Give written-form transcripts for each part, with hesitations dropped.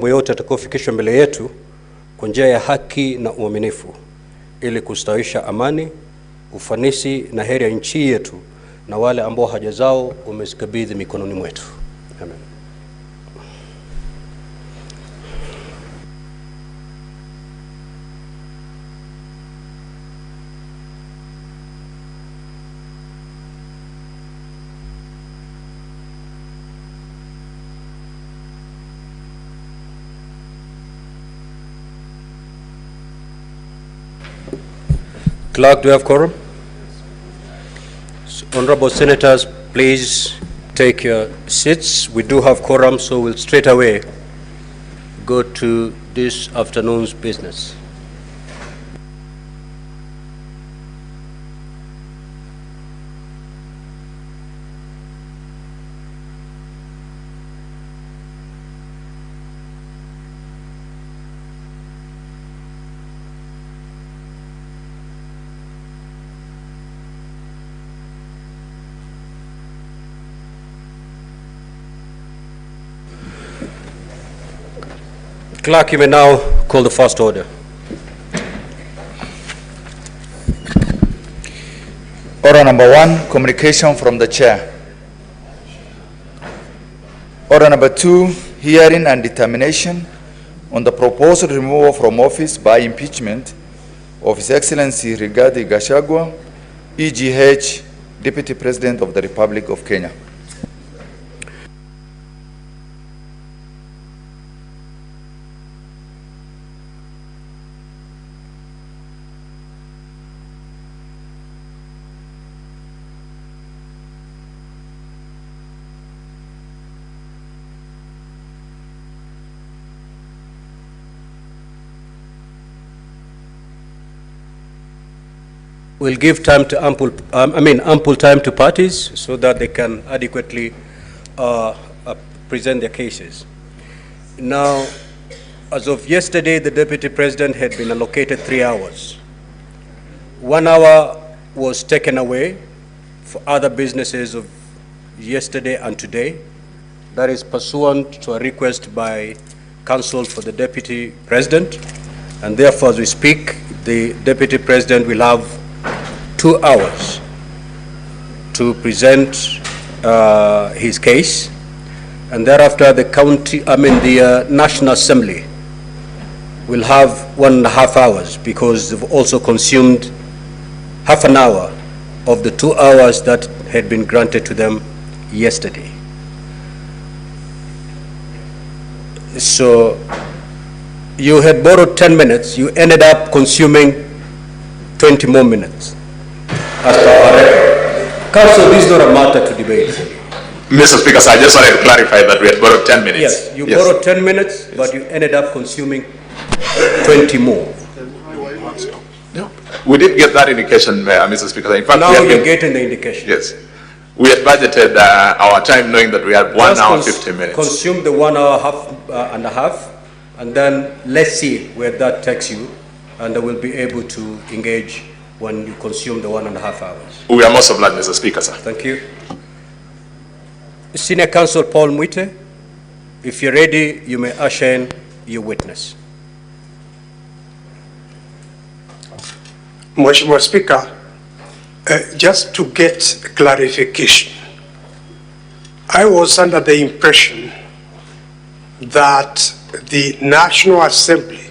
yote atakayofikishwa mbele yetu kwa njia ya haki na uaminifu ili kustawisha amani, ufanisi na heri ya nchi yetu na wale ambao haja zao umezikabidhi mikononi mwetu. Amen. Clerk, do you have quorum? So, honorable senators, please take your seats. We do have quorum, so we'll straight away go to this afternoon's business. Clerk, you may now call the first order. Order number 1, communication from the chair. Order number 2, hearing and determination on the proposed removal from office by impeachment of His Excellency DP Gachagua, EGH, Deputy President of the Republic of Kenya. We'll give time to ample time to parties so that they can adequately present their cases. Now, as of yesterday, the Deputy President had been allocated 3 hours. 1 hour was taken away for other businesses of yesterday and today. That is pursuant to a request by counsel for the Deputy President. And therefore, as we speak, the Deputy President will have 2 hours to present his case, and thereafter the National Assembly will have 1.5 hours because they've also consumed half an hour of the 2 hours that had been granted to them yesterday. So you had borrowed 10 minutes, you ended up consuming 20 more minutes. As per our record. Council, this is not a matter to debate. Mr. Speaker, so I just wanted to clarify that we had borrowed 10 minutes. Yes, you borrowed 10 minutes, yes, but you ended up consuming 20 more. No. We did get that indication, Mr. Speaker. In fact, now you're getting the indication. Yes. We had budgeted our time knowing that we had 1 hour 50 minutes. Consume the 1 hour and a half, and then let's see where that takes you, and I will be able to engage when you consume the 1.5 hours. We are most obliged, Mr. Speaker, sir. Thank you. Senior Counsel Paul Mwite, if you're ready, you may usher in your witness. Mheshimiwa Speaker, just to get clarification, I was under the impression that the National Assembly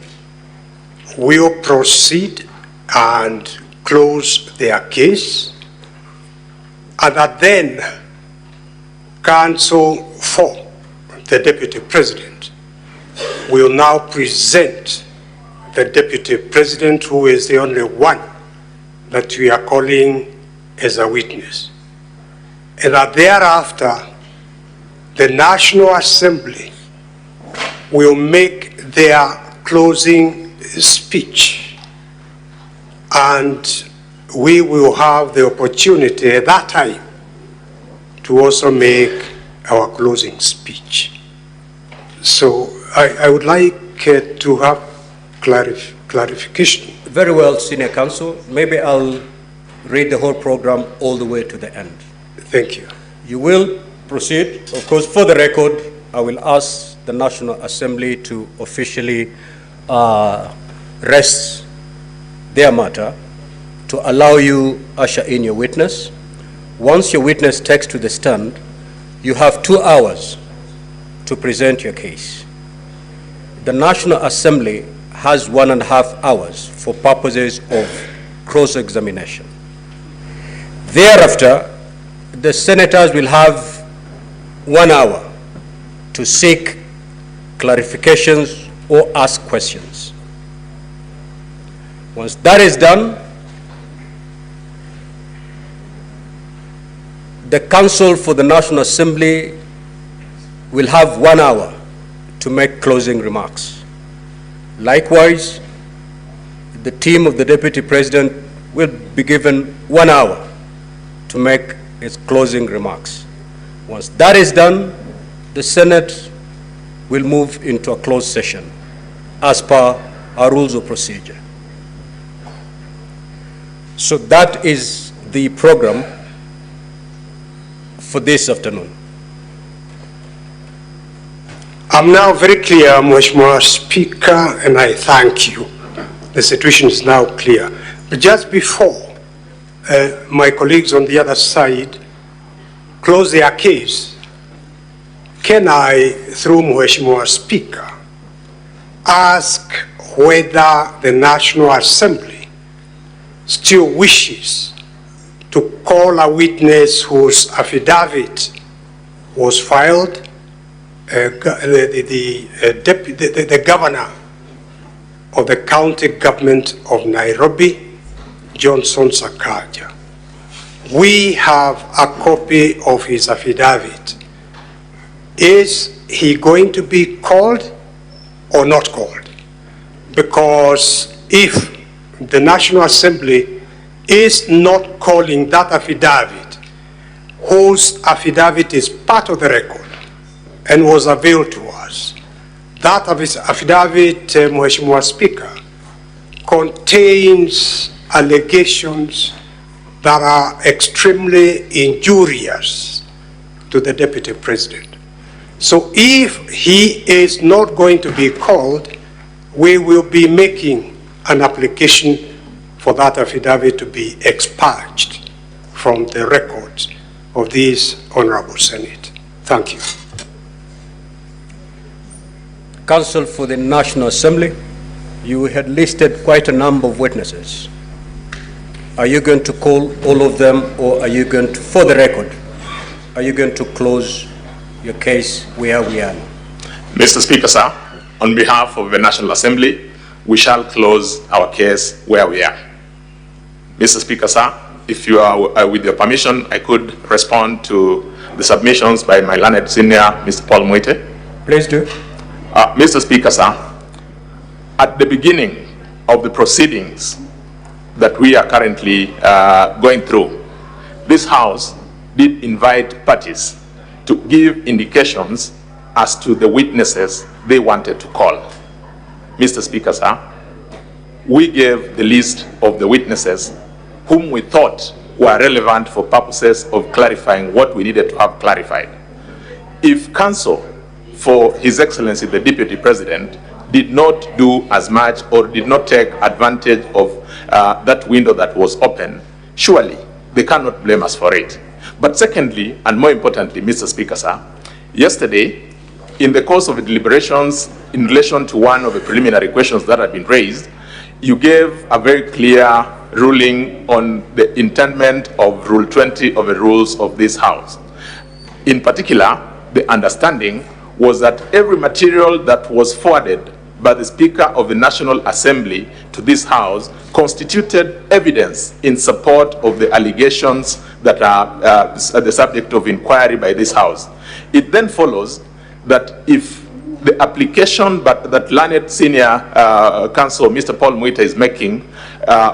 will proceed and close their case, and that then counsel for the Deputy President will now present the Deputy President, who is the only one that we are calling as a witness, and that thereafter the National Assembly will make their closing speech, and we will have the opportunity at that time to also make our closing speech. So I would like to have clarification. Very well, Senior Counsel. Maybe I'll read the whole program all the way to the end. Thank you. You will proceed. Of course, for the record, I will ask the National Assembly to officially rest their matter, to allow you usher in your witness. Once your witness takes to the stand, you have 2 hours to present your case. The National Assembly has 1.5 hours for purposes of cross-examination. Thereafter, the senators will have 1 hour to seek clarifications or ask questions. Once that is done, the counsel for the National Assembly will have 1 hour to make closing remarks. Likewise, the team of the Deputy President will be given 1 hour to make its closing remarks. Once that is done, the Senate will move into a closed session as per our rules of procedure. So that is the program for this afternoon. I'm now very clear, Mheshimiwa Speaker, and I thank you. The situation is now clear. But just before my colleagues on the other side close their case, can I, through Mheshimiwa Speaker, ask whether the National Assembly still wishes to call a witness whose affidavit was filed, the governor of the county government of Nairobi, Johnson Sakaja. We have a copy of his affidavit. Is he going to be called or not called? Because if the National Assembly is not calling that affidavit, whose affidavit is part of the record and was availed to us, that affidavit, Mheshimiwa Speaker, contains allegations that are extremely injurious to the Deputy President. So if he is not going to be called, we will be making an application for that affidavit to be expunged from the records of this Honorable Senate. Thank you. Counsel for the National Assembly, you had listed quite a number of witnesses. Are you going to call all of them, or are you going to, for the record, are you going to close your case where we are? Mr. Speaker, sir, on behalf of the National Assembly, we shall close our case where we are. Mr. Speaker, sir, if you are, with your permission, I could respond to the submissions by my learned senior, Mr. Paul Mwite. Please do. Mr. Speaker, sir, at the beginning of the proceedings that we are currently going through, this House did invite parties to give indications as to the witnesses they wanted to call. Mr. Speaker, sir, we gave the list of the witnesses whom we thought were relevant for purposes of clarifying what we needed to have clarified. If counsel for His Excellency the Deputy President did not do as much or did not take advantage of that window that was open, surely they cannot blame us for it. But secondly, and more importantly, Mr. Speaker, sir, yesterday, in the course of the deliberations in relation to one of the preliminary questions that had been raised, you gave a very clear ruling on the intendment of Rule 20 of the rules of this House. In particular, the understanding was that every material that was forwarded by the Speaker of the National Assembly to this House constituted evidence in support of the allegations that are the subject of inquiry by this House. It then follows that if the application that learned senior counsel, Mr. Paul Mwite, is making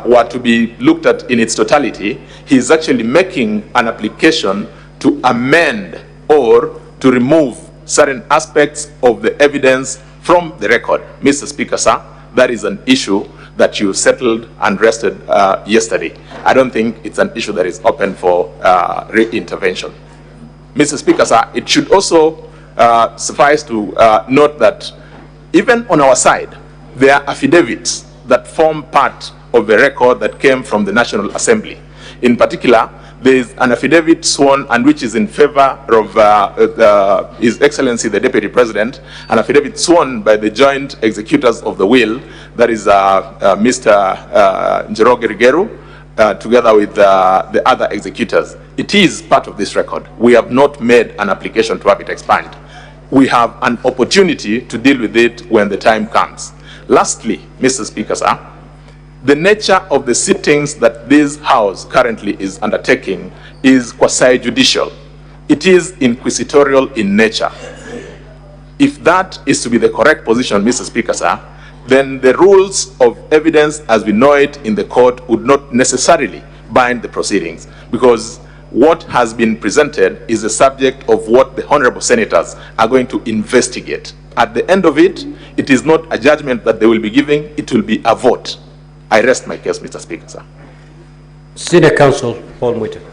were to be looked at in its totality, he is actually making an application to amend or to remove certain aspects of the evidence from the record. Mr. Speaker, sir, that is an issue that you settled and rested yesterday. I don't think it's an issue that is open for re-intervention. Mr. Speaker, sir, it should also suffice to note that even on our side, there are affidavits that form part of the record that came from the National Assembly. In particular, there is an affidavit sworn and which is in favor of His Excellency the Deputy President, an affidavit sworn by the joint executors of the will, that is Mr. Njoroge Rigeru, together with the other executors. It is part of this record. We have not made an application to have it expunged. We have an opportunity to deal with it when the time comes. Lastly, Mr. Speaker, sir, the nature of the sittings that this House currently is undertaking is quasi-judicial. It is inquisitorial in nature. If that is to be the correct position, Mr. Speaker, sir, then the rules of evidence as we know it in the court would not necessarily bind the proceedings, because what has been presented is the subject of what the honorable senators are going to investigate. At the end of it, it is not a judgment that they will be giving, it will be a vote. I rest my case, Mr. Speaker, sir. Senior Counsel Paul Mutembei.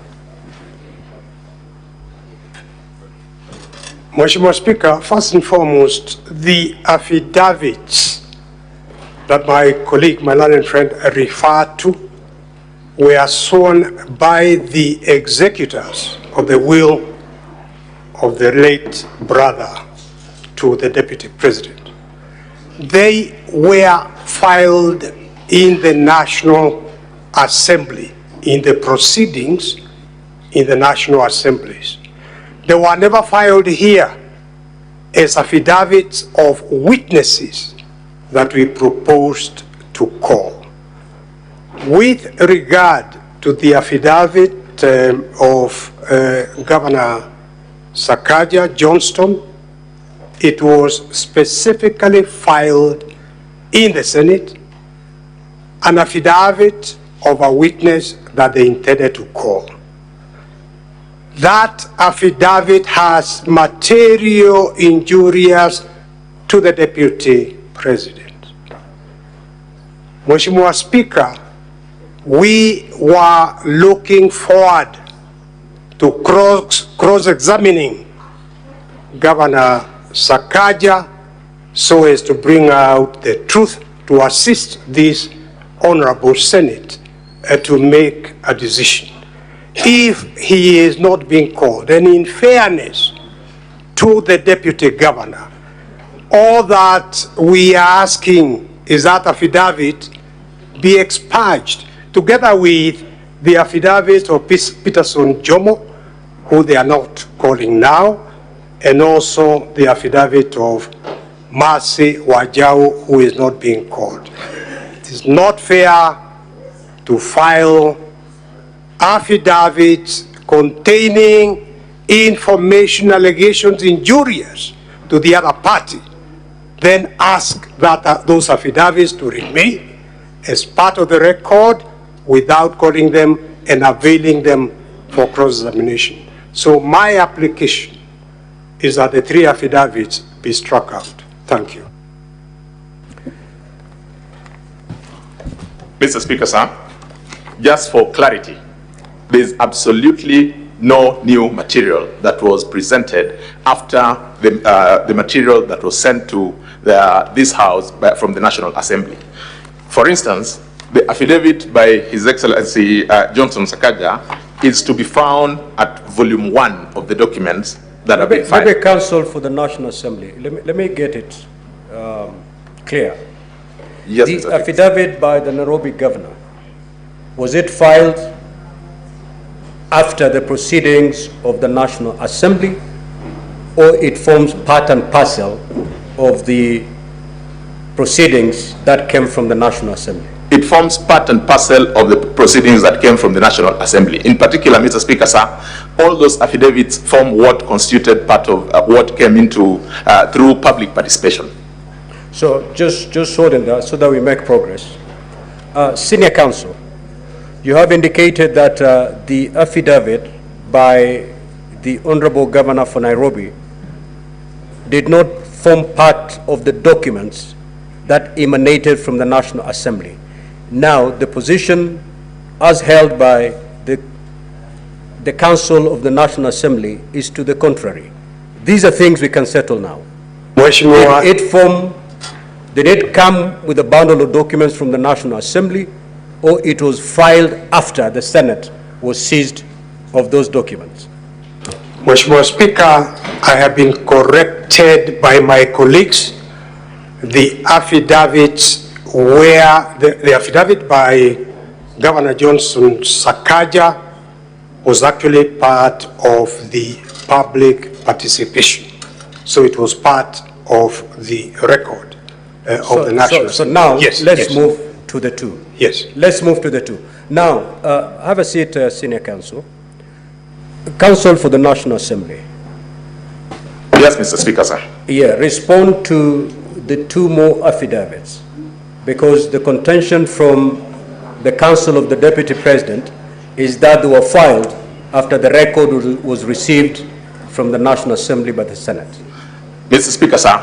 Mheshimiwa Speaker, first and foremost, the affidavits that my colleague, my learned friend, referred to were sworn by the executors of the will of the late brother to the Deputy President. They were filed in the National Assembly, in the proceedings in the National Assemblies. They were never filed here as affidavits of witnesses that we proposed to call. With regard to the affidavit of Governor Sakaja Johnston, it was specifically filed in the Senate, an affidavit of a witness that they intended to call. That affidavit has material injurious to the Deputy President. Mheshimiwa Speaker, we were looking forward to cross-examining Governor Sakaja so as to bring out the truth, to assist this Honorable Senate to make a decision. If he is not being called, and in fairness to the Deputy Governor, all that we are asking is that affidavit be expunged, together with the affidavit of Peterson Jomo, who they are not calling now, and also the affidavit of Mercy Wajau, who is not being called. It is not fair to file affidavits containing information allegations injurious to the other party, then ask that those affidavits to remain as part of the record without calling them and availing them for cross-examination. So my application is that the 3 affidavits be struck out. Thank you. Mr. Speaker, sir, just for clarity, there is absolutely no new material that was presented after the material that was sent to this House from the National Assembly. For instance, the affidavit by His Excellency Johnson Sakaja is to be found at volume 1 of the documents that have been filed. Maybe Counsel for the National Assembly, let me get it clear. Yes, the Mr. affidavit by the Nairobi governor, was it filed after the proceedings of the National Assembly, or it forms part and parcel of the proceedings that came from the National Assembly? It forms part and parcel of the proceedings that came from the National Assembly. In particular, Mr. Speaker, sir, all those affidavits form what constituted part of what came into through public participation. So just holding that so that we make progress. Senior Counsel, you have indicated that the affidavit by the Honorable Governor for Nairobi did not form part of the documents that emanated from the National Assembly. Now, the position as held by the Council of the National Assembly is to the contrary, These are things we can settle now. Mheshimiwa, Did it come with a bundle of documents from the National Assembly, or it was filed after the Senate was seized of those documents? Mheshimiwa Speaker, I have been corrected by my colleagues. The affidavits where the affidavit by Governor Johnson Sakaja was actually part of the public participation. So it was part of the record of the National So now, let's yes. move to the two. Yes. Let's move to the two. Now, have a seat, Senior Counsel. Counsel for the National Assembly. Yes, Mr. Speaker, sir. Yeah, respond to the two more affidavits, because the contention from the Council of the Deputy President is that they were filed after the record was received from the National Assembly by the Senate. Mr. Speaker, sir,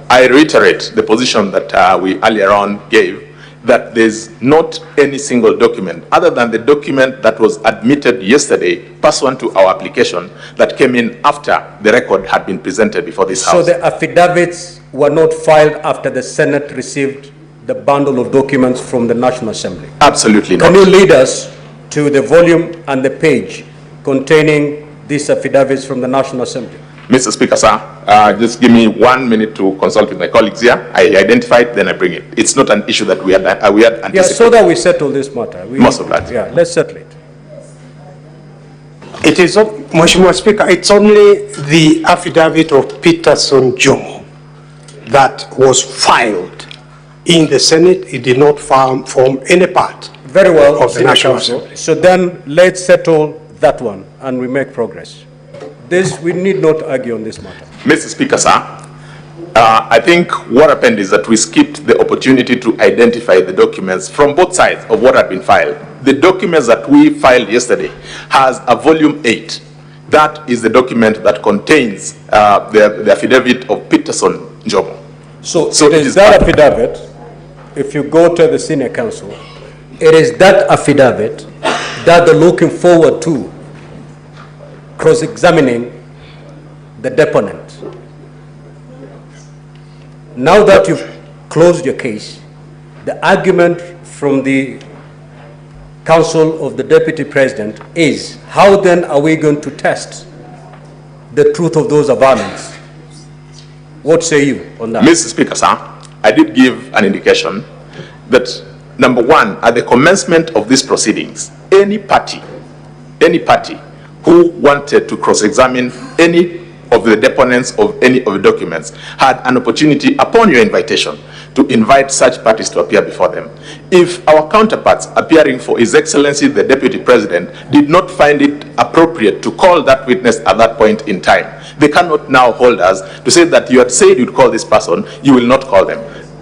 I reiterate the position that we earlier on gave, that there's not any single document other than the document that was admitted yesterday pursuant to our application that came in after the record had been presented before this House. So the affidavits were not filed after the Senate received the bundle of documents from the National Assembly? Absolutely not. Can you lead us to the volume and the page containing these affidavits from the National Assembly? Mr. Speaker, sir, just give me 1 minute to consult with my colleagues here. I identify it, then I bring it. It's not an issue that we had anticipated. Yeah, so that we settle this matter. Most of that. Yeah, let's settle it. It is, Mheshimiwa Speaker, it's only the affidavit of Peterson Jomo that was filed in the Senate. It did not form any part Very well, of the Senior National Counsel. Assembly. So then let's settle that one and we make progress. We need not argue on this matter. Mr. Speaker, sir, I think what happened is that we skipped the opportunity to identify the documents from both sides of what had been filed. The documents that we filed yesterday has a volume 8. That is the document that contains the affidavit of Peterson Jomo. So it is that affidavit, if you go to the Senior Counsel, it is that affidavit that they're looking forward to cross-examining the deponent. Now that you've closed your case, the argument from the Council of the Deputy President is, how then are we going to test the truth of those averments? What say you on that? Mr. Speaker, sir, I did give an indication that, number one, at the commencement of these proceedings, any party who wanted to cross-examine any of the deponents of any of the documents had an opportunity, upon your invitation, to invite such parties to appear before them. If our counterparts appearing for His Excellency the Deputy President did not find it appropriate to call that witness at that point in time, they cannot now hold us to say that you had said you'd call this person, you will not call them.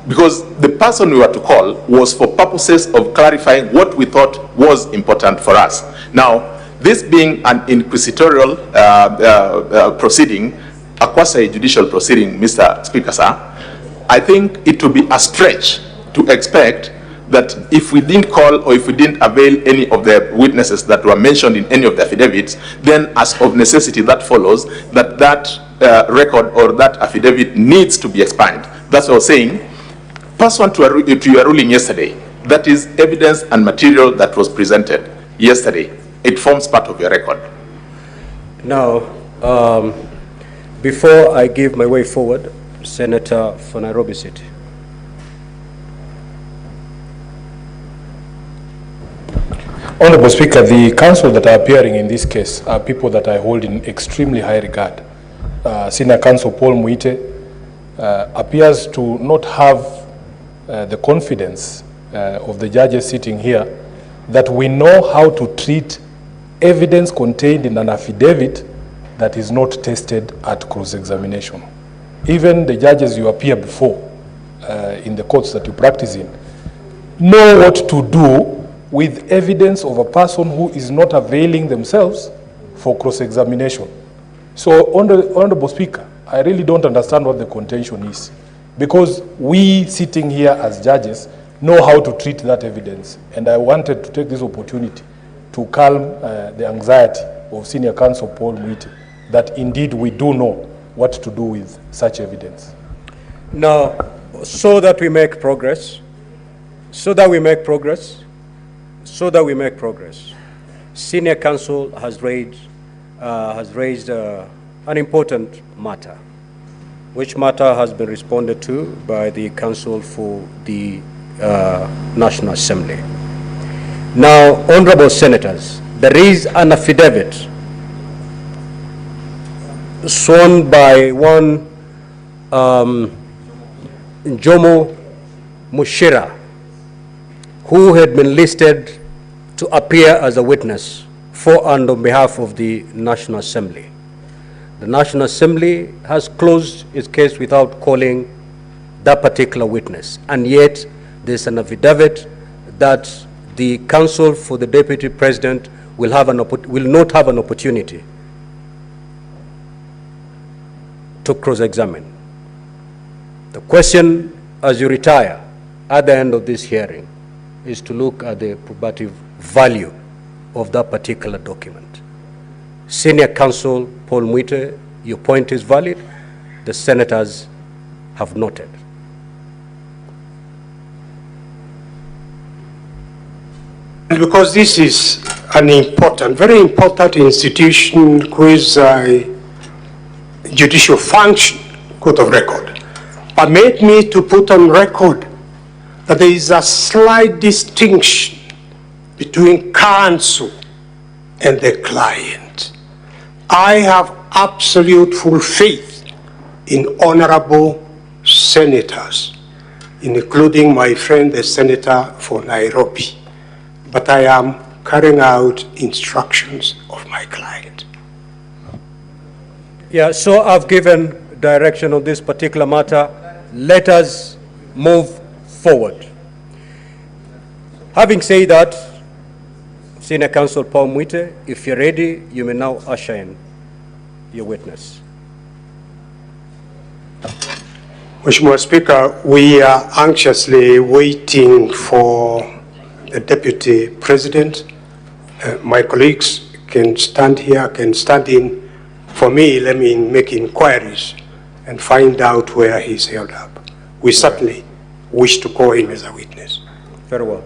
Because the person we were to call was for purposes of clarifying what we thought was important for us. Now, this being an inquisitorial proceeding, a quasi-judicial proceeding, Mr. Speaker, sir, I think it would be a stretch to expect that if we didn't call or if we didn't avail any of the witnesses that were mentioned in any of the affidavits, then as of necessity that follows that record or that affidavit needs to be expunged. That's what I was saying. Pursuant to your ruling yesterday, that is evidence and material that was presented yesterday. It forms part of your record. Now, before I give my way forward, Senator for Nairobi City. Honorable Speaker, the counsel that are appearing in this case are people that I hold in extremely high regard. Senior Counsel Paul Mwite appears to not have the confidence of the judges sitting here that we know how to treat evidence contained in an affidavit that is not tested at cross-examination. Even the judges you appear before in the courts that you practice in know what to do with evidence of a person who is not availing themselves for cross-examination. So, Honorable Speaker, I really don't understand what the contention is, because we sitting here as judges know how to treat that evidence, and I wanted to take this opportunity to calm the anxiety of Senior Counsel Paul Mwite, that indeed we do know what to do with such evidence? Now, so that we make progress, Senior Counsel has raised an important matter, which matter has been responded to by the Counsel for the National Assembly. Now, honorable senators, there is an affidavit sworn by one Njomo Mushira, who had been listed to appear as a witness for and on behalf of the National Assembly. The National Assembly has closed its case without calling that particular witness, and yet there's an affidavit that the counsel for the Deputy President will not have an opportunity to cross-examine. The question, as you retire at the end of this hearing, is to look at the probative value of that particular document. Senior Counsel Paul Mwite, your point is valid. The senators have noted. Because this is an important, very important institution whose judicial function, court of record, permit me to put on record that there is a slight distinction between counsel and the client. I have absolute full faith in honorable senators, including my friend, the senator for Nairobi, but I am carrying out instructions of my client. Yeah, so I've given direction on this particular matter. Let us move forward. Having said that, Senior Counsel Paul Mwite, if you're ready, you may now usher in your witness. Mheshimiwa Speaker, we are anxiously waiting for the Deputy President. My colleagues can stand here, can stand in. For me, let me make inquiries and find out where he's held up. We certainly wish to call him as a witness. Very well.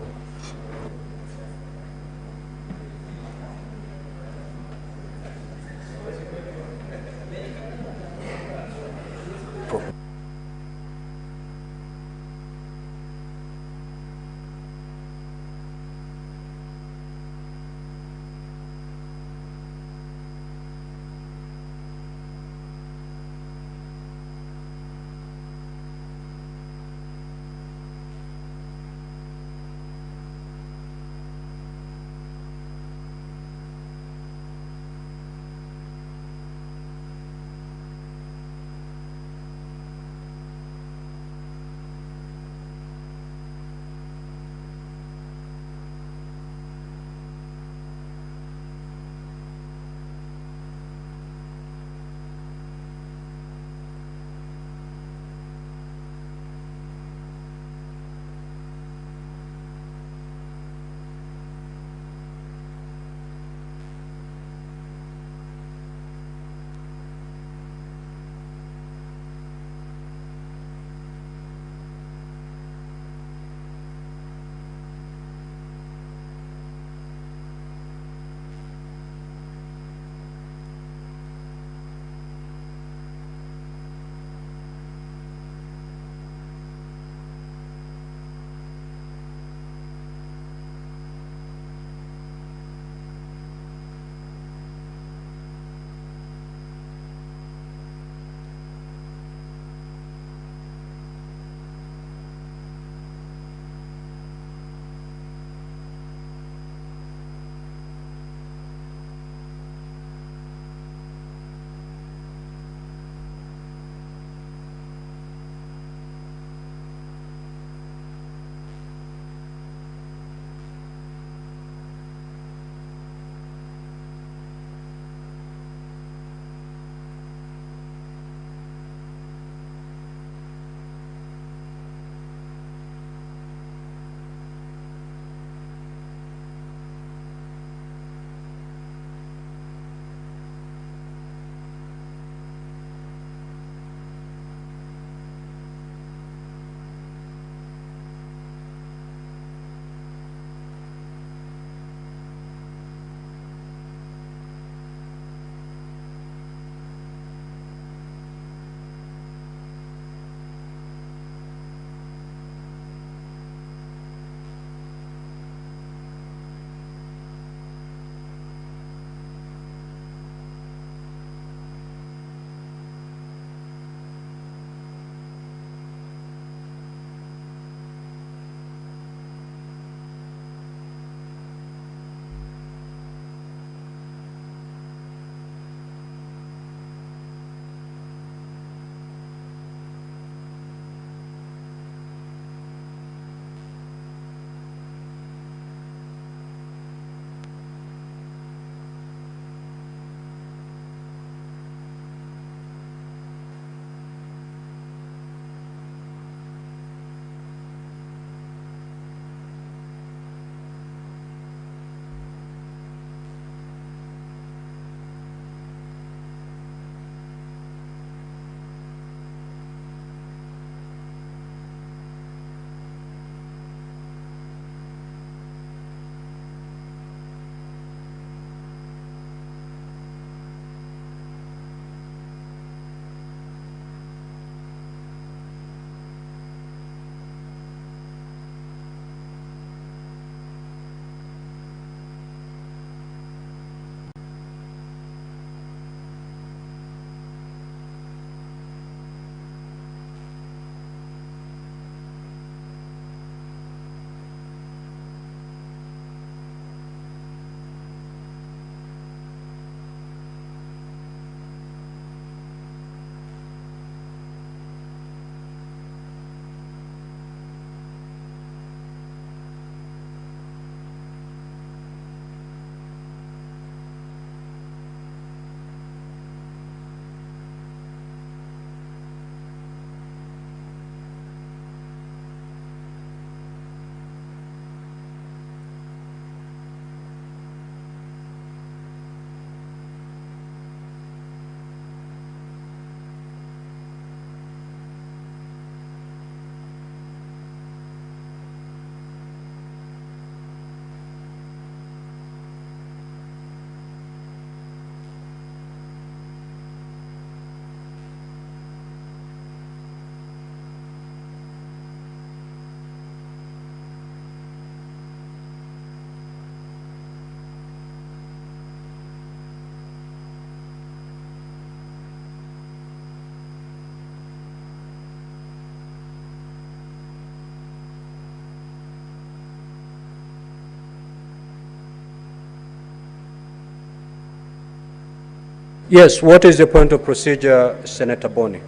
Yes, what is the point of procedure, Senator Boni?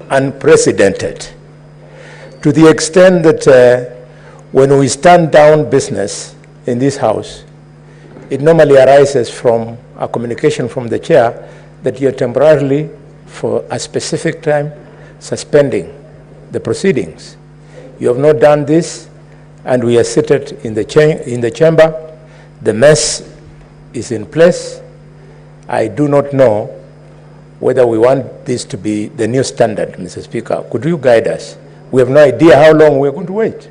Unprecedented, to the extent that when we stand down business in this House, it normally arises from a communication from the chair that you're temporarily, for a specific time, suspending the proceedings. You have not done this, and we are seated in the chamber. The mess is in place. I do not know whether we want this to be the new standard, Mr. Speaker. Could you guide us? We have no idea how long we're going to wait.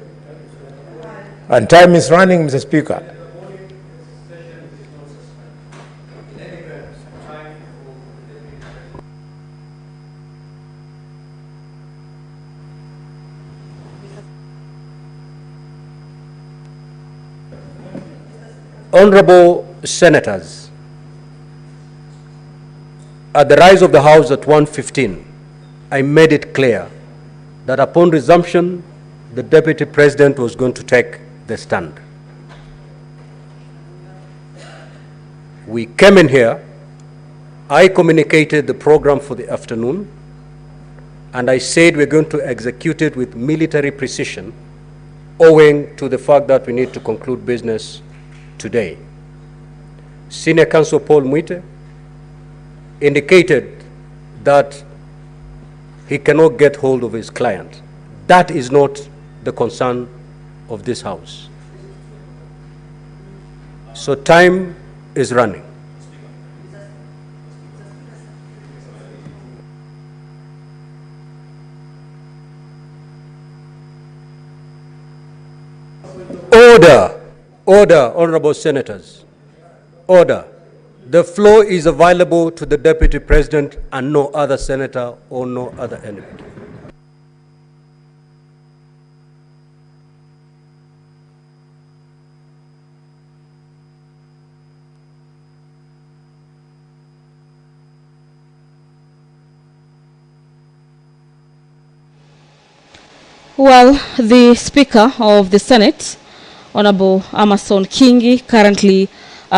And time is running, Mr. Speaker. Honorable Senators, at the rise of the House at 1:15, I made it clear that upon resumption, the Deputy President was going to take the stand. We came in here, I communicated the program for the afternoon, and I said we're going to execute it with military precision, owing to the fact that we need to conclude business today. Senior Counsel Paul Mwite indicated that he cannot get hold of his client. That is not the concern of this House. So time is running. Order. Order, honorable senators. Order. The floor is available to the Deputy President and no other senator or no other enemy. Well, the Speaker of the Senate, Honorable Amason Kingi, currently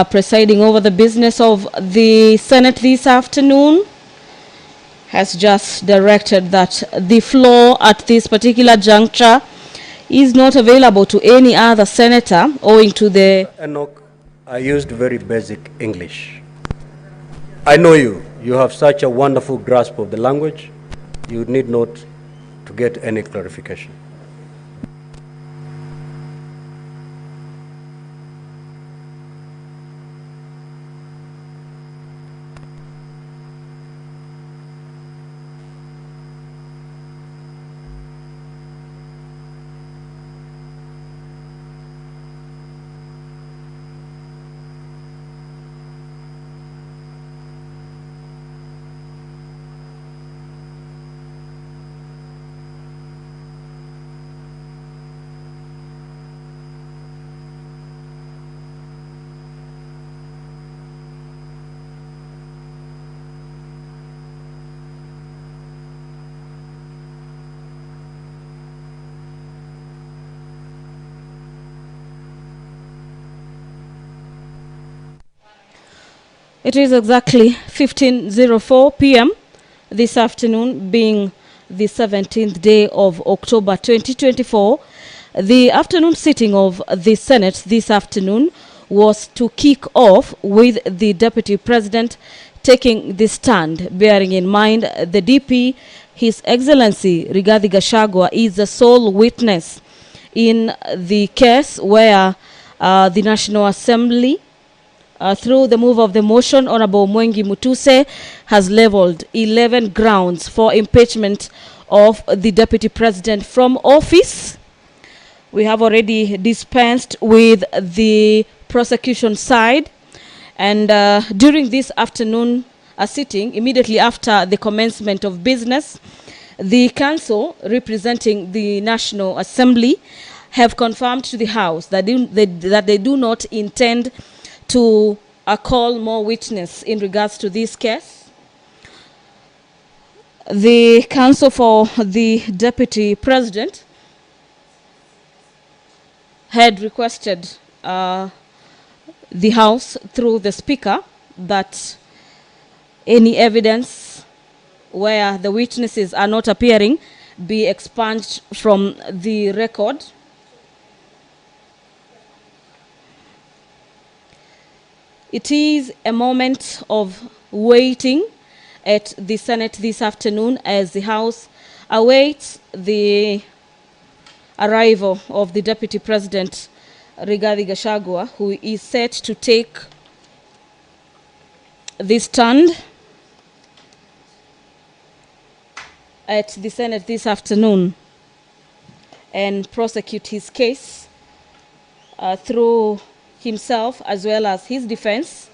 presiding over the business of the Senate this afternoon, has just directed that the floor at this particular juncture is not available to any other senator owing to the... Enoch, I used very basic English. I know you. You have such a wonderful grasp of the language. You need not to get any clarification. It is exactly 15:04 p.m. this afternoon, being the 17th day of October 2024. The afternoon sitting of the Senate this afternoon was to kick off with the Deputy President taking the stand, bearing in mind the DP, His Excellency Rigathi Gachagua, is the sole witness in the case where the National Assembly, through the move of the motion, Honorable Mwengi Mutuse has leveled 11 grounds for impeachment of the Deputy President from office. We have already dispensed with the prosecution side, and during this afternoon sitting, immediately after the commencement of business, the council representing the National Assembly have confirmed to the House that they do not intend to call more witness in regards to this case. The counsel for the Deputy President had requested the House through the Speaker that any evidence where the witnesses are not appearing be expunged from the record. It is a moment of waiting at the Senate this afternoon as the House awaits the arrival of the Deputy President Rigathi Gachagua, who is set to take the stand at the Senate this afternoon and prosecute his case through himself as well as his defense,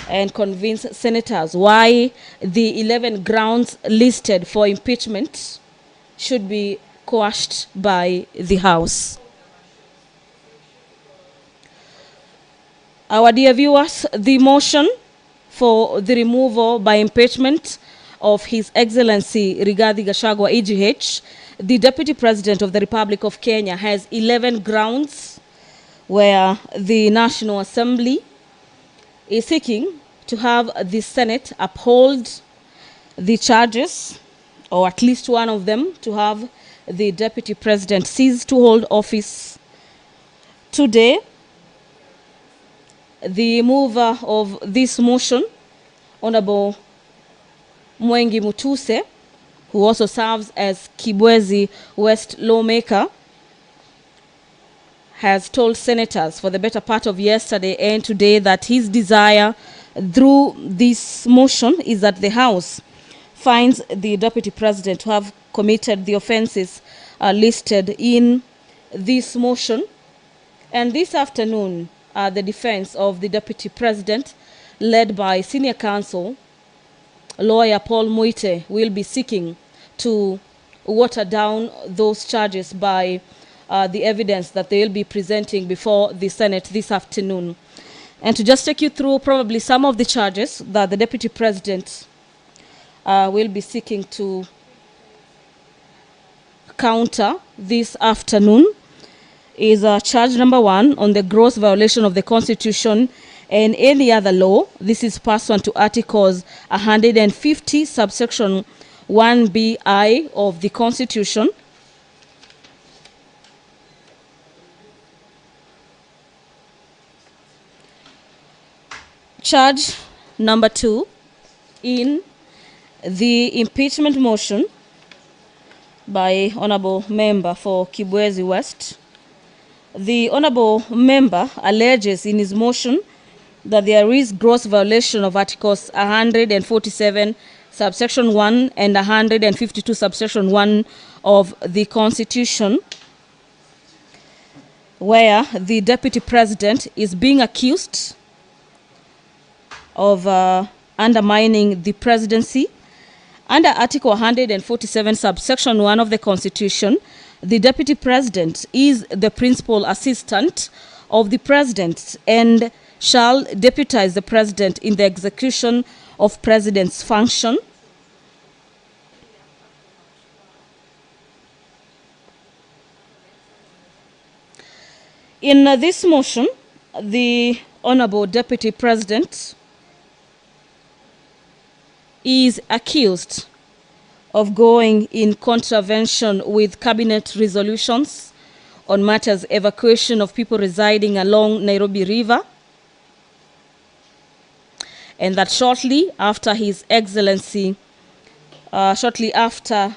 and convince senators why the 11 grounds listed for impeachment should be quashed by the House. Our dear viewers, the motion for the removal by impeachment of His Excellency Rigathi Gachagua, EGH, the Deputy President of the Republic of Kenya, has 11 grounds where the National Assembly is seeking to have the Senate uphold the charges, or at least one of them, to have the Deputy President cease to hold office today. The mover of this motion, Honorable Mwengi Mutuse, who also serves as Kibwezi West lawmaker, has told senators for the better part of yesterday and today that his desire through this motion is that the House finds the Deputy President to have committed the offenses listed in this motion. And this afternoon, the defense of the Deputy President, led by Senior Counsel Lawyer Paul Muite, will be seeking to water down those charges by the evidence that they will be presenting before the Senate this afternoon. And to just take you through probably some of the charges that the Deputy President will be seeking to counter this afternoon is charge number 1 on the gross violation of the Constitution and any other law. This is pursuant to Articles 150, subsection 1BI of the Constitution. Charge number 2 in the impeachment motion by Honorable Member for Kibwezi West. The Honorable Member alleges in his motion that there is gross violation of Articles 147 subsection 1 and 152 subsection 1 of the Constitution, where the Deputy President is being accused of undermining the presidency. Under Article 147 subsection 1 of the Constitution, the Deputy President is the principal assistant of the President and shall deputize the President in the execution of President's function. In this motion, the Honorable Deputy President is accused of going in contravention with cabinet resolutions on matters evacuation of people residing along Nairobi River, and that shortly after His Excellency, shortly after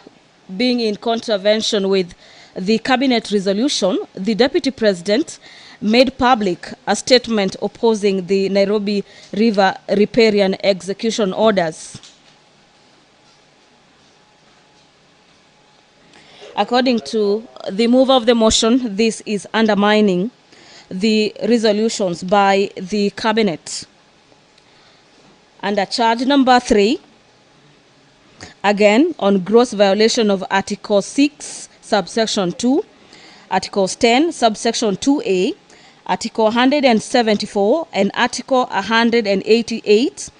being in contravention with the cabinet resolution, the Deputy President made public a statement opposing the Nairobi River riparian execution orders. According to the mover of the motion, this is undermining the resolutions by the cabinet. Under charge number 3, again on gross violation of Article 6, subsection 2, Articles 10, subsection 2A, Article 174, and Article 188,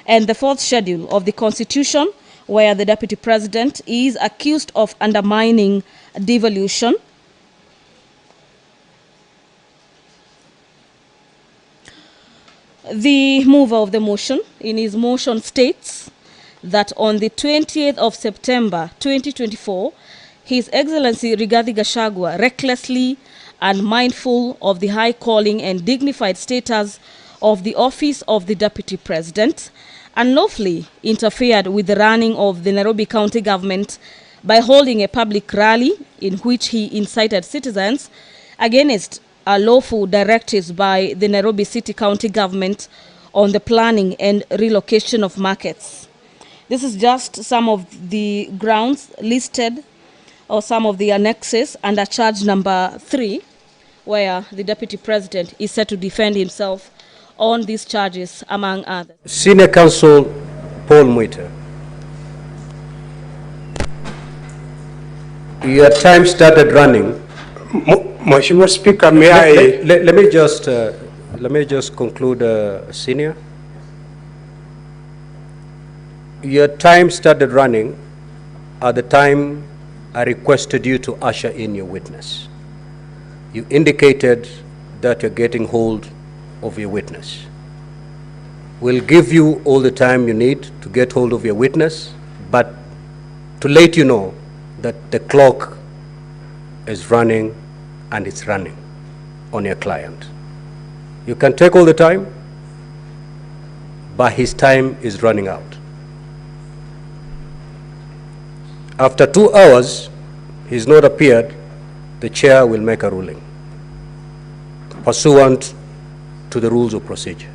and the 4th schedule of the Constitution, where the Deputy President is accused of undermining devolution. The mover of the motion in his motion states that on the 20th of September 2024, His Excellency Rigathi Gachagua, recklessly and mindful of the high calling and dignified status of the office of the Deputy President, unlawfully interfered with the running of the Nairobi County government by holding a public rally in which he incited citizens against lawful directives by the Nairobi City County government on the planning and relocation of markets. This is just some of the grounds listed or some of the annexes under charge number 3, where the Deputy President is set to defend himself on these charges, among others. Senior Counsel Paul Mwite, your time started running. Mheshimiwa Speaker, may I... Let me just conclude, Senior. Your time started running at the time I requested you to usher in your witness. You indicated that you're getting hold of your witness. We'll give you all the time you need to get hold of your witness, but to let you know that the clock is running and it's running on your client. You can take all the time, but his time is running out. After 2 hours, he's not appeared, the chair will make a ruling pursuant to the rules of procedure.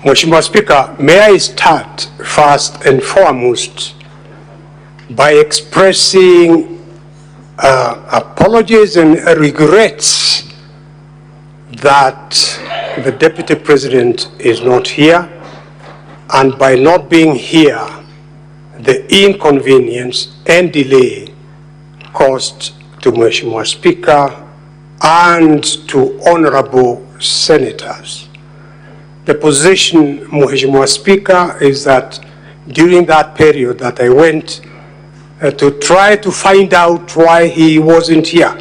Mheshimiwa Speaker, may I start first and foremost by expressing apologies and regrets that the Deputy President is not here, and by not being here, the inconvenience and delay caused to Mheshimiwa Speaker and to honorable senators. The position, Mheshimiwa Speaker, is that during that period that I went to try to find out why he wasn't here,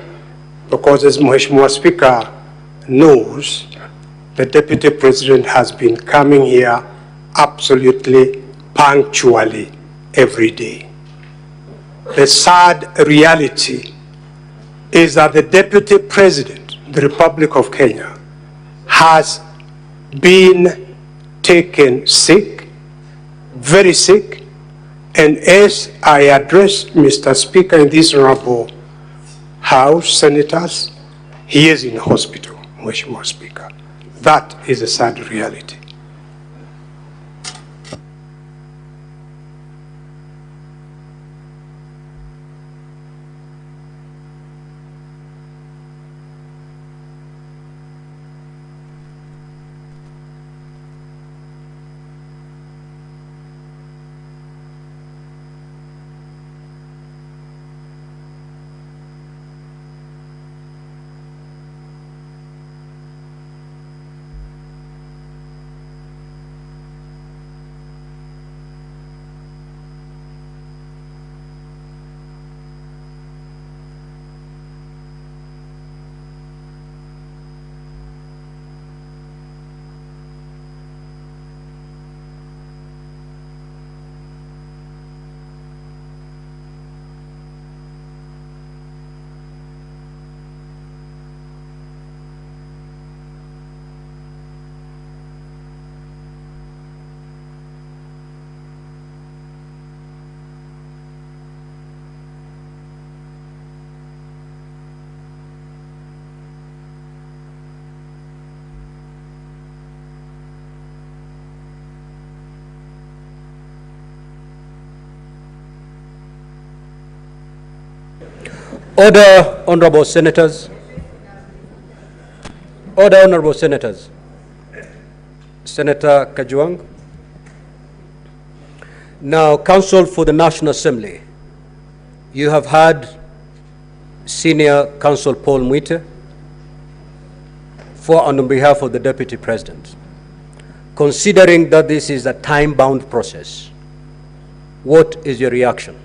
because as Mheshimiwa Speaker knows, the Deputy President has been coming here absolutely punctually every day. The sad reality is that the Deputy President, the Republic of Kenya, has been taken sick, very sick, and as I address Mr. Speaker in this honorable House, senators, he is in hospital, Mheshimiwa Speaker. That is a sad reality. Order, honorable senators. Order, honorable senators. Senator Kajwang. Now, Counsel for the National Assembly, you have had Senior Counsel Paul Mwite on behalf of the Deputy President. Considering that this is a time-bound process, what is your reaction?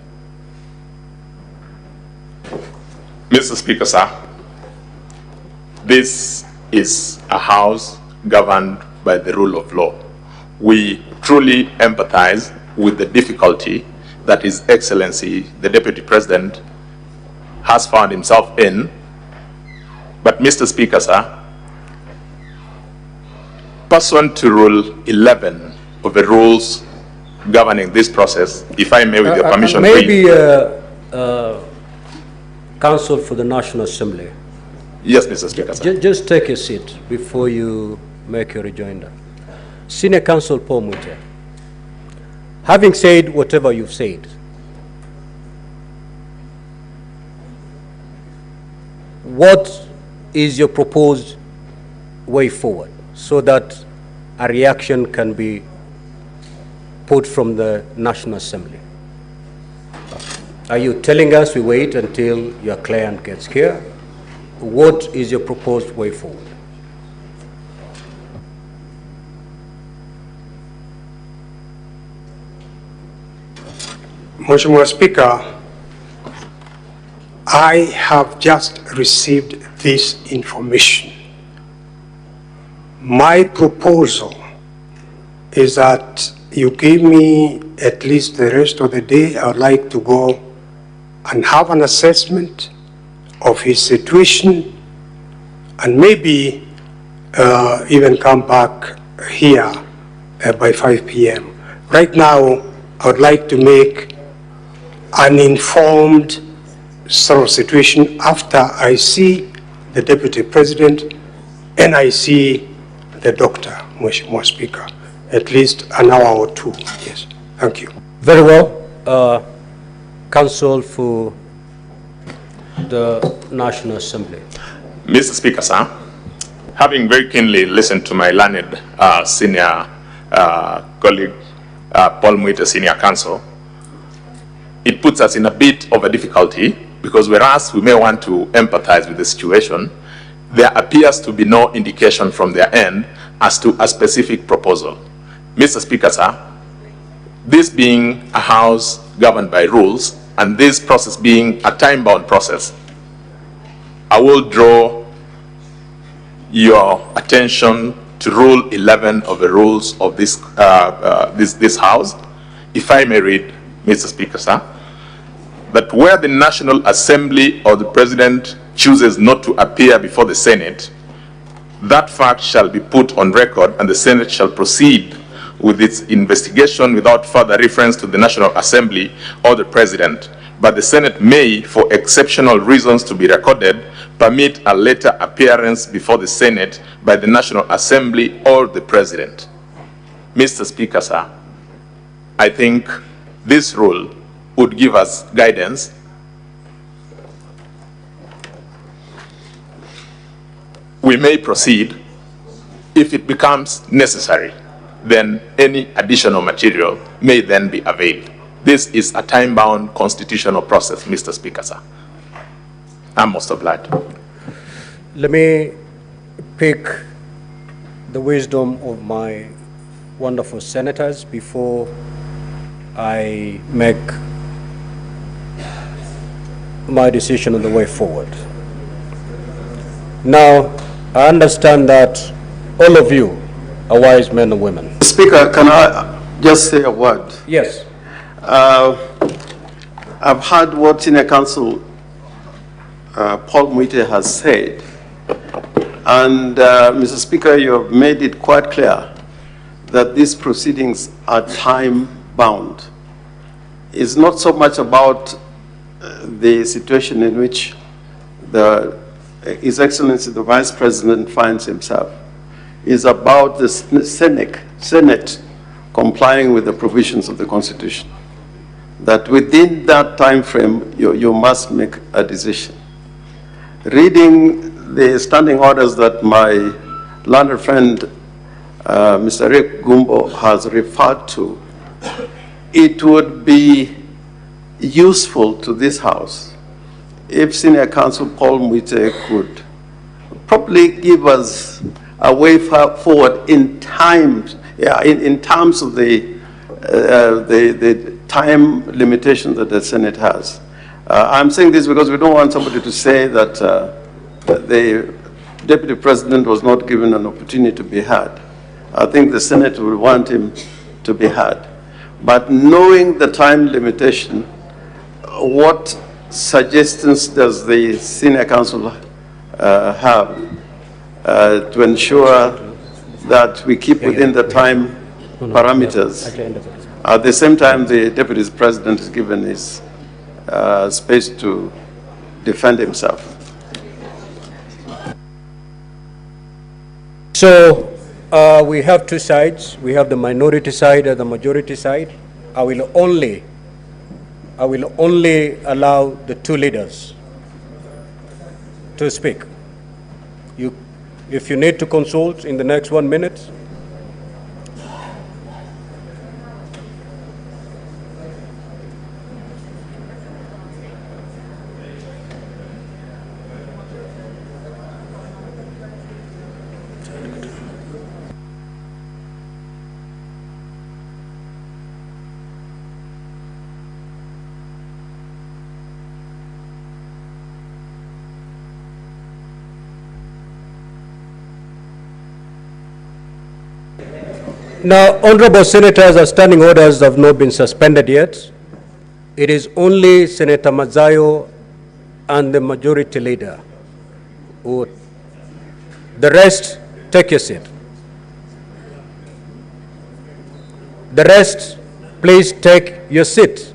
Mr. Speaker, sir, this is a house governed by the rule of law. We truly empathize with the difficulty that His Excellency, the Deputy President, has found himself in. But, Mr. Speaker, sir, pursuant to Rule 11 of the rules governing this process, if I may, with your permission, maybe Counsel for the National Assembly. Yes, Mr. Speaker, sir. Just take a seat before you make your rejoinder. Senior Counsel Paul Mutembei, having said whatever you've said, what is your proposed way forward so that a reaction can be put from the National Assembly? Are you telling us we wait until your client gets here? What is your proposed way forward? Mheshimiwa Speaker, I have just received this information. My proposal is that you give me at least the rest of the day. I would like to go and have an assessment of his situation and maybe even come back here by 5 p.m. Right now, I would like to make an informed sort of situation after I see the Deputy President and I see the doctor, Mheshimiwa Speaker, at least an hour or two. Yes, thank you. Very well. Counsel for the National Assembly. Mr. Speaker, sir, having very keenly listened to my learned senior colleague, Paul Mutembei, Senior Counsel, it puts us in a bit of a difficulty because whereas we may want to empathize with the situation, there appears to be no indication from their end as to a specific proposal. Mr. Speaker, sir, this being a house governed by rules and this process being a time-bound process, I will draw your attention to Rule 11 of the rules of this, this House. If I may read, Mr. Speaker, sir, that where the National Assembly or the President chooses not to appear before the Senate, that fact shall be put on record and the Senate shall proceed with its investigation without further reference to the National Assembly or the President. But the Senate may, for exceptional reasons to be recorded, permit a later appearance before the Senate by the National Assembly or the President. Mr. Speaker, sir, I think this rule would give us guidance we may proceed. If it becomes necessary, then any additional material may then be availed. This is a time-bound constitutional process, Mr. Speaker, sir. I'm most obliged. Let me pick the wisdom of my wonderful senators before I make my decision on the way forward. Now, I understand that all of you are wise men and women. Speaker, can I just say a word? Yes. I've heard what Senior Counsel Paul Mutembei has said, and Mr. Speaker, you have made it quite clear that these proceedings are time-bound. It's not so much about the situation in which His Excellency the Vice President finds himself. It's about the Senate complying with the provisions of the Constitution. That within that time frame, you must make a decision. Reading the standing orders that my learned friend, Mr. Rick Gumbo, has referred to, it would be useful to this House if Senior Counsel Paul Mutembei could probably give us a way forward in terms of the time limitation that the Senate has. I'm saying this because we don't want somebody to say that the Deputy President was not given an opportunity to be heard. I think the Senate will want him to be heard. But knowing the time limitation, what suggestions does the Senior Counsel have to ensure that we keep within the time parameters? At the same time, the Deputy President is given his space to defend himself. So we have two sides. We have the minority side and the majority side. I will only allow the two leaders to speak. If you need to consult in the next 1 minute, now, honorable senators, our standing orders have not been suspended yet. It is only Senator Mazayo and the majority leader. The rest, take your seat. The rest, please take your seat.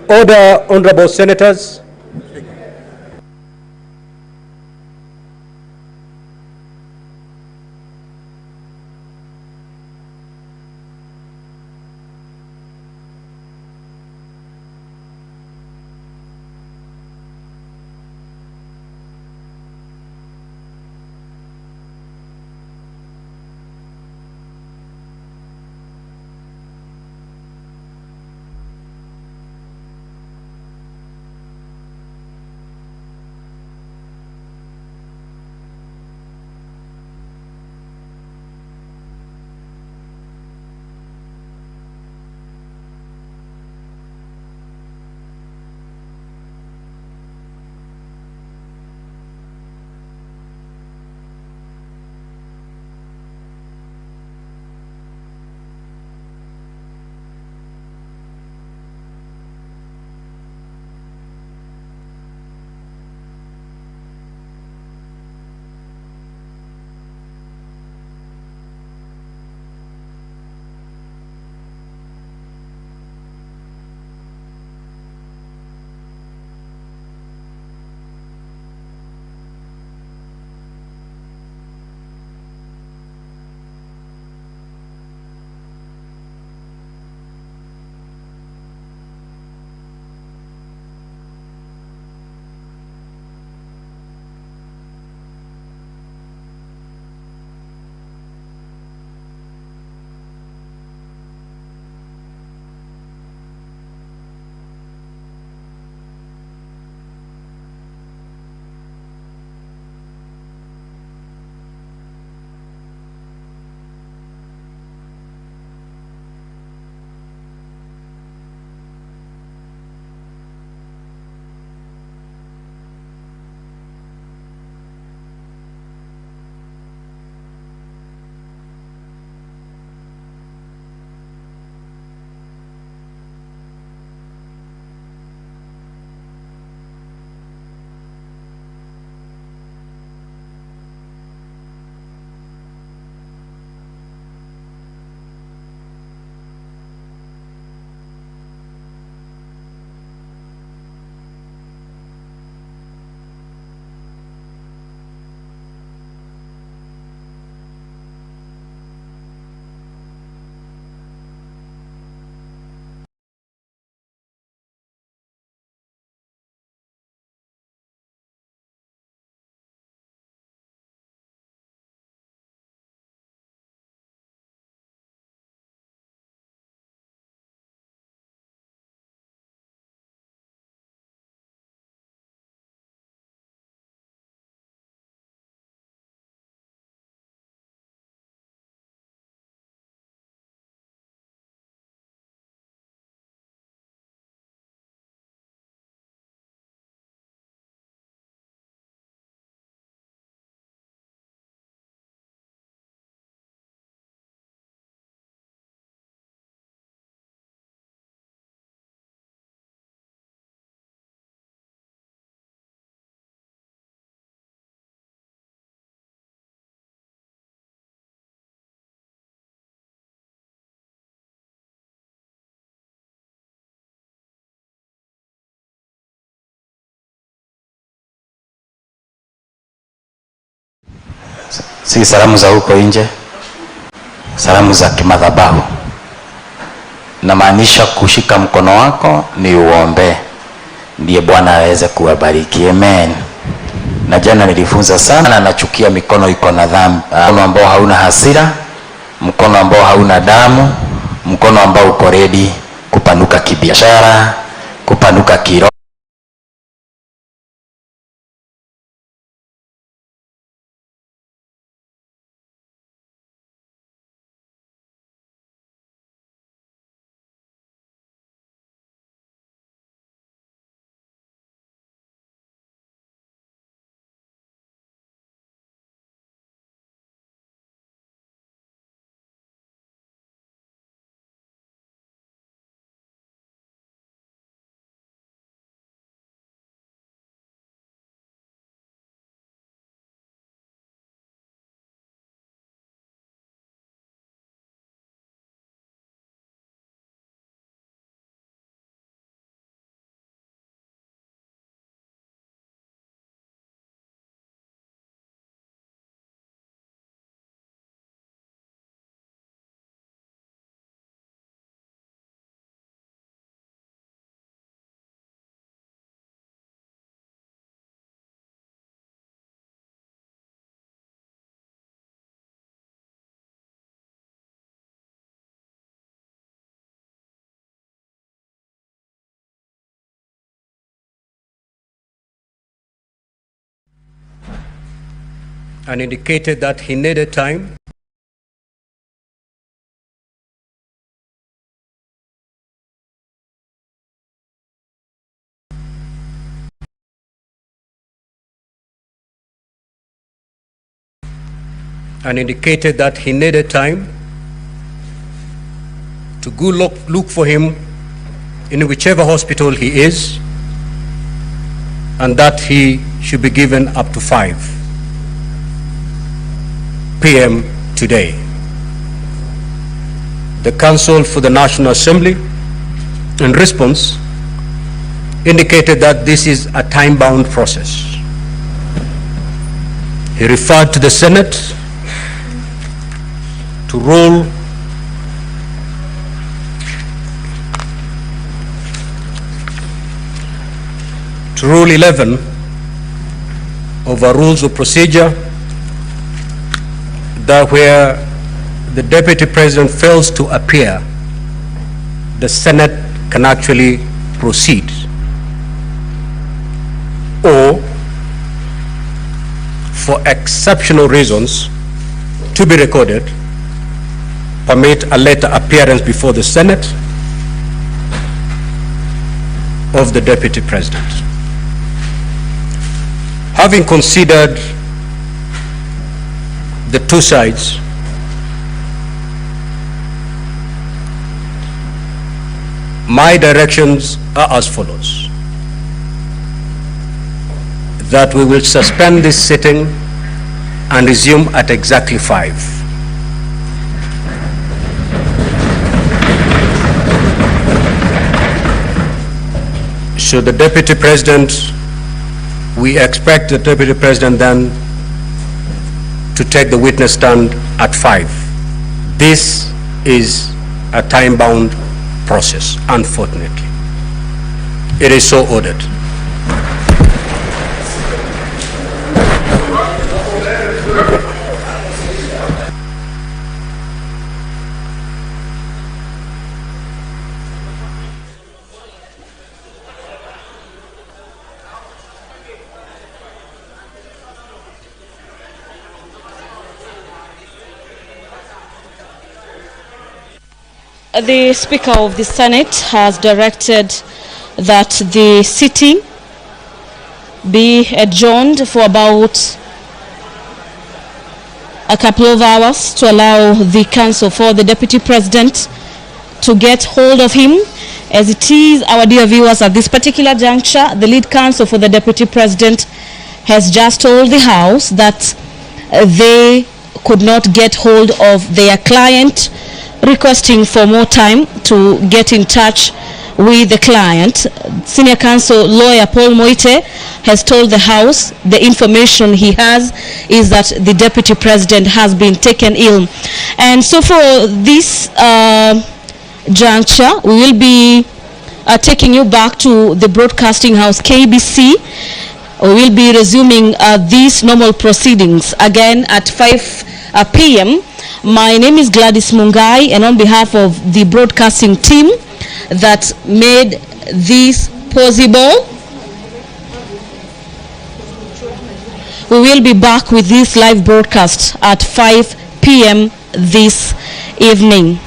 Order, honorable senators. si salamu za huko nje, salamu za kimadhabahu. Namaanisha kushika mkono wako ni uombe, ndiye Bwana aweze kuwabariki. Amen. Na jana nilifunza sana, nachukia mikono iko na dhambi. Mkono ambao hauna hasira, mkono ambao hauna damu, mkono ambao uko ready kupanuka kibiashara, kupanuka kiroho. And indicated that he needed time to go look for him in whichever hospital he is, and that he should be given up to 5 p.m. today. The Council for the National Assembly, in response, indicated that this is a time-bound process. He referred to the Senate to Rule Rule 11 of our Rules of Procedure, that where the Deputy President fails to appear, the Senate can actually proceed, or for exceptional reasons to be recorded, permit a later appearance before the Senate of the Deputy President. Having considered the two sides, my directions are as follows: that we will suspend this sitting and resume at exactly 5. Should the Deputy President, we expect the Deputy President then to take the witness stand at 5. This is a time-bound process, unfortunately. It is so ordered. The Speaker of the Senate has directed that the sitting be adjourned for about a couple of hours to allow the counsel for the Deputy President to get hold of him. As it is, our dear viewers, at this particular juncture, the lead counsel for the Deputy President has just told the House that they could not get hold of their client, requesting for more time to get in touch with the client. Senior counsel lawyer Paul Moite has told the House the information he has is that the Deputy President has been taken ill. And so for this juncture, we will be taking you back to the Broadcasting House, KBC. We will be resuming these normal proceedings again at 5 p.m. My name is Gladys Mungai, and on behalf of the broadcasting team that made this possible, we will be back with this live broadcast at 5 p.m. this evening.